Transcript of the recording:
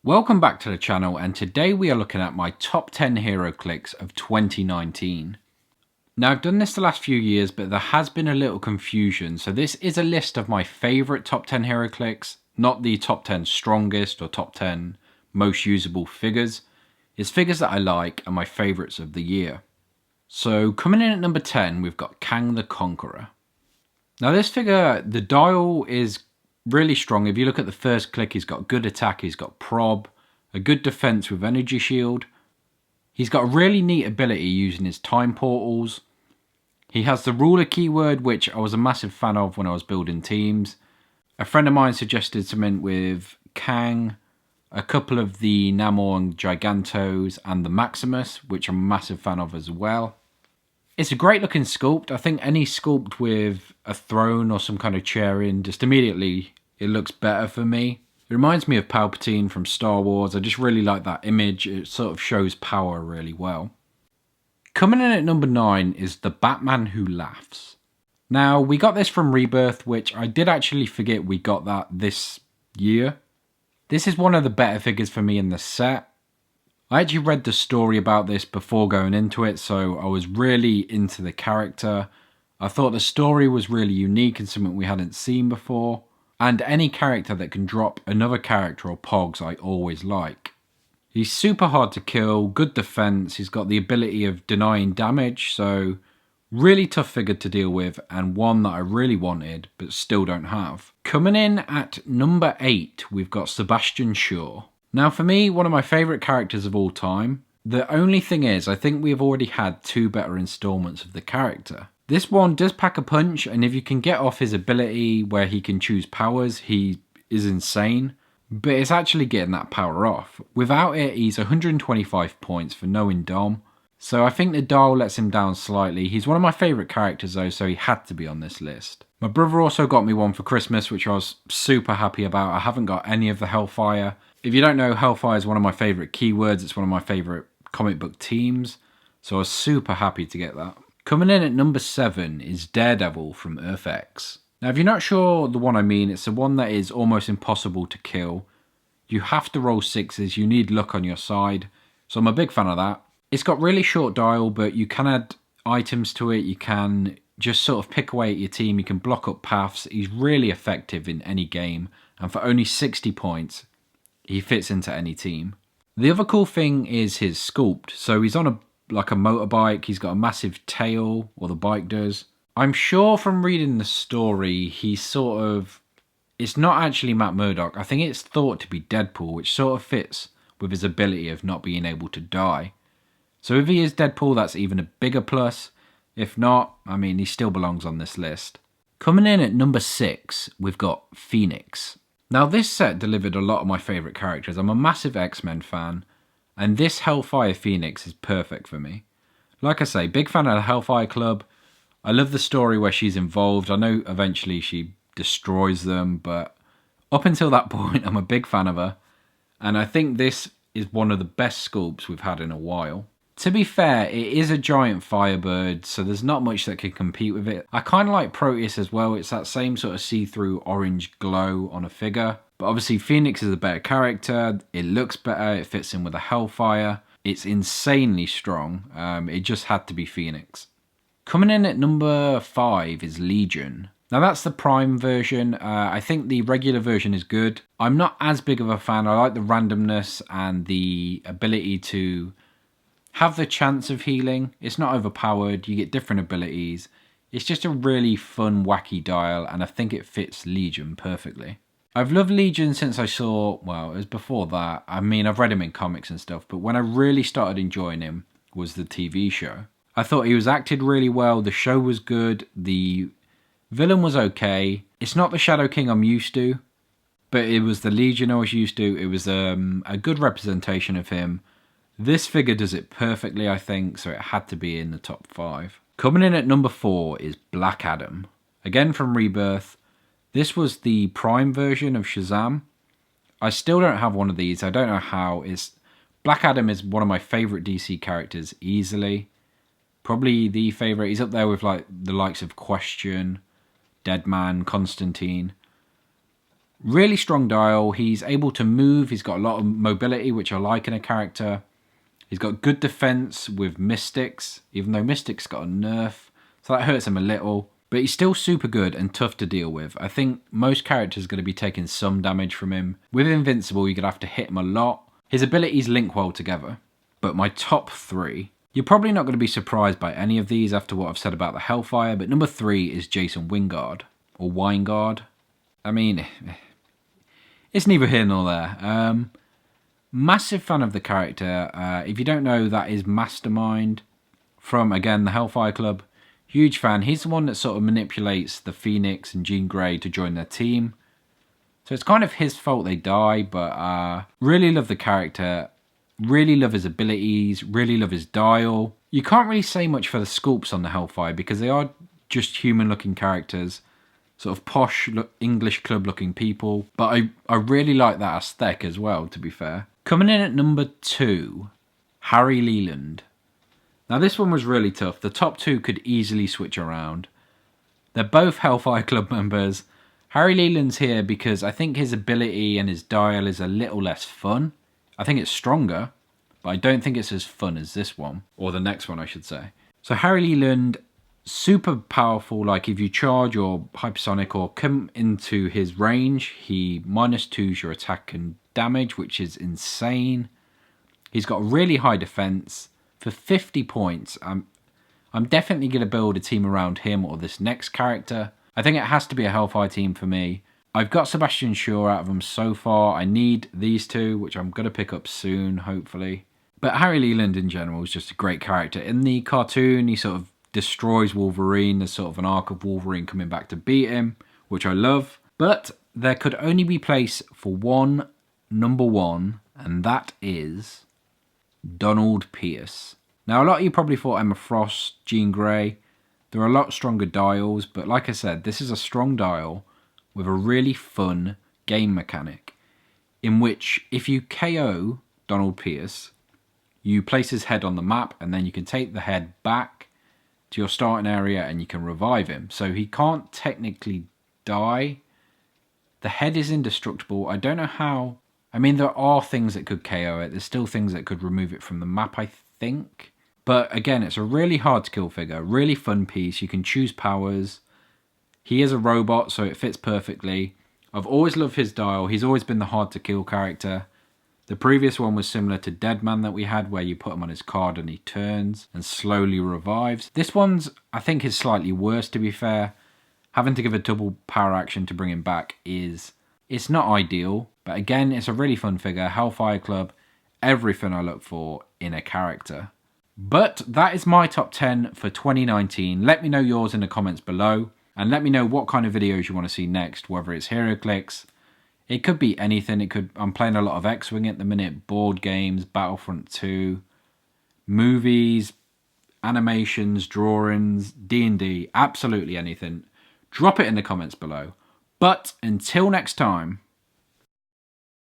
Welcome back to the channel, and today we are looking at my top 10 Heroclix of 2019. Now I've done this the last few years, but there has been a little confusion, so this is a list of my favourite top 10 Heroclix, not the top 10 strongest or top 10 most usable figures. It's figures that I like and my favourites of the year. So coming in at number 10, we've got Kang the Conqueror. Now this figure, the dial is really strong. If you look at the first click, he's got good attack, he's got prob, a good defense with energy shield. He's got a really neat ability using his time portals. He has the ruler keyword, which I was a massive fan of when I was building teams. A friend of mine suggested something with Kang, a couple of the Namor and Gigantos, and the Maximus, which I'm a massive fan of as well. It's a great looking sculpt. I think any sculpt with a throne or some kind of chair in, just immediately it looks better for me. It reminds me of Palpatine from Star Wars. I just really like that image. It sort of shows power really well. Coming in at number 9 is the Batman Who Laughs. Now we got this from Rebirth, which I did actually forget we got that this year. This is one of the better figures for me in the set. I actually read the story about this before going into it, so I was really into the character. I thought the story was really unique and something we hadn't seen before. And any character that can drop another character or pogs I always like. He's super hard to kill, good defense, he's got the ability of denying damage, so really tough figure to deal with and one that I really wanted but still don't have. Coming in at number 8, we've got Sebastian Shaw. Now for me, one of my favourite characters of all time. The only thing is, I think we've already had 2 better installments of the character. This one does pack a punch, and if you can get off his ability where he can choose powers, he is insane. But it's actually getting that power off. Without it, he's 125 points for no indom. So I think the dial lets him down slightly. He's one of my favourite characters though, so he had to be on this list. My brother also got me one for Christmas, which I was super happy about. I haven't got any of the Hellfire. If you don't know, Hellfire is one of my favourite keywords. It's one of my favourite comic book teams. So I was super happy to get that. Coming in at number 7 is Daredevil from Earth X. Now if you're not sure the one I mean, it's the one that is almost impossible to kill. You have to roll 6s, you need luck on your side. So I'm a big fan of that. It's got really short dial, but you can add items to it. You can just sort of pick away at your team. You can block up paths. He's really effective in any game. And for only 60 points, he fits into any team. The other cool thing is his sculpt. So he's on like a motorbike. He's got a massive tail, or the bike does. I'm sure from reading the story, he's sort of... It's not actually Matt Murdock. I think it's thought to be Deadpool, which sort of fits with his ability of not being able to die. So if he is Deadpool, that's even a bigger plus. If not, I mean, he still belongs on this list. Coming in at number 6, we've got Phoenix. Now this set delivered a lot of my favourite characters. I'm a massive X-Men fan, and this Hellfire Phoenix is perfect for me. Like I say, big fan of the Hellfire Club. I love the story where she's involved. I know eventually she destroys them, but up until that point, I'm a big fan of her. And I think this is one of the best sculpts we've had in a while. To be fair, it is a giant firebird, so there's not much that can compete with it. I kind of like Proteus as well. It's that same sort of see-through orange glow on a figure. But obviously Phoenix is a better character. It looks better. It fits in with the Hellfire. It's insanely strong. It just had to be Phoenix. Coming in at number 5 is Legion. Now that's the Prime version. I think the regular version is good. I'm not as big of a fan. I like the randomness and the ability to have the chance of healing. It's not overpowered. You get different abilities. It's just a really fun, wacky dial, and I think it fits Legion perfectly. I've loved Legion since I saw, well, it was before that. I mean, I've read him in comics and stuff, but when I really started enjoying him was the TV show. I thought he was acted really well. The show was good. The villain was okay. It's not the Shadow King I'm used to, but it was the Legion I was used to. It was a good representation of him. This figure does it perfectly, I think, so it had to be in the top 5. Coming in at number 4 is Black Adam. Again from Rebirth. This was the Prime version of Shazam. I still don't have one of these. I don't know how. Black Adam is one of my favourite DC characters easily. Probably the favourite. He's up there with like the likes of Question, Deadman, Constantine. Really strong dial. He's able to move. He's got a lot of mobility, which I like in a character. He's got good defense with Mystics, even though Mystics got a nerf, so that hurts him a little. But he's still super good and tough to deal with. I think most characters are going to be taking some damage from him. With Invincible, you're going to have to hit him a lot. His abilities link well together. But my top 3, you're probably not going to be surprised by any of these after what I've said about the Hellfire, but number 3 is Jason Wingard, or Weingard. I mean, it's neither here nor there. Massive fan of the character. If you don't know, that is Mastermind from, again, the Hellfire Club. Huge fan. He's the one that sort of manipulates the Phoenix and Jean Grey to join their team. So it's kind of his fault they die, but really love the character. Really love his abilities. Really love his dial. You can't really say much for the sculpts on the Hellfire because they are just human-looking characters. Sort of posh English club-looking people. But I really like that aesthetic as well, to be fair. Coming in at number 2, Harry Leland. Now this one was really tough. The top 2 could easily switch around. They're both Hellfire Club members. Harry Leland's here because I think his ability and his dial is a little less fun. I think it's stronger, but I don't think it's as fun as this one. Or the next one, I should say. So Harry Leland, super powerful. Like if you charge or hypersonic or come into his range, he -2s your attack and damage, which is insane. He's got really high defense. For 50 points, I'm definitely going to build a team around him or this next character. I think it has to be a Hellfire team for me. I've got Sebastian Shaw out of them so far. I need these two, which I'm going to pick up soon, hopefully. But Harry Leland in general is just a great character. In the cartoon, he sort of destroys Wolverine. There's sort of an arc of Wolverine coming back to beat him, which I love. But there could only be place for one number 1, and that is Donald Pierce. Now, a lot of you probably thought Emma Frost, Jean Grey. There are a lot stronger dials, but like I said, this is a strong dial with a really fun game mechanic in which if you KO Donald Pierce, you place his head on the map and then you can take the head back to your starting area and you can revive him. So he can't technically die. The head is indestructible. I don't know how. I mean, there are things that could KO it. There's still things that could remove it from the map, I think. But again, it's a really hard to kill figure. Really fun piece. You can choose powers. He is a robot, so it fits perfectly. I've always loved his dial. He's always been the hard to kill character. The previous one was similar to Deadman that we had, where you put him on his card and he turns and slowly revives. This one's, I think, is slightly worse, to be fair. Having to give a double power action to bring him back it's not ideal. But again, it's a really fun figure. Hellfire Club, everything I look for in a character. But that is my top 10 for 2019. Let me know yours in the comments below. And let me know what kind of videos you want to see next, whether it's Heroclix. It could be anything. I'm playing a lot of X-Wing at the minute, board games, Battlefront 2, movies, animations, drawings, D&D, absolutely anything. Drop it in the comments below. But until next time,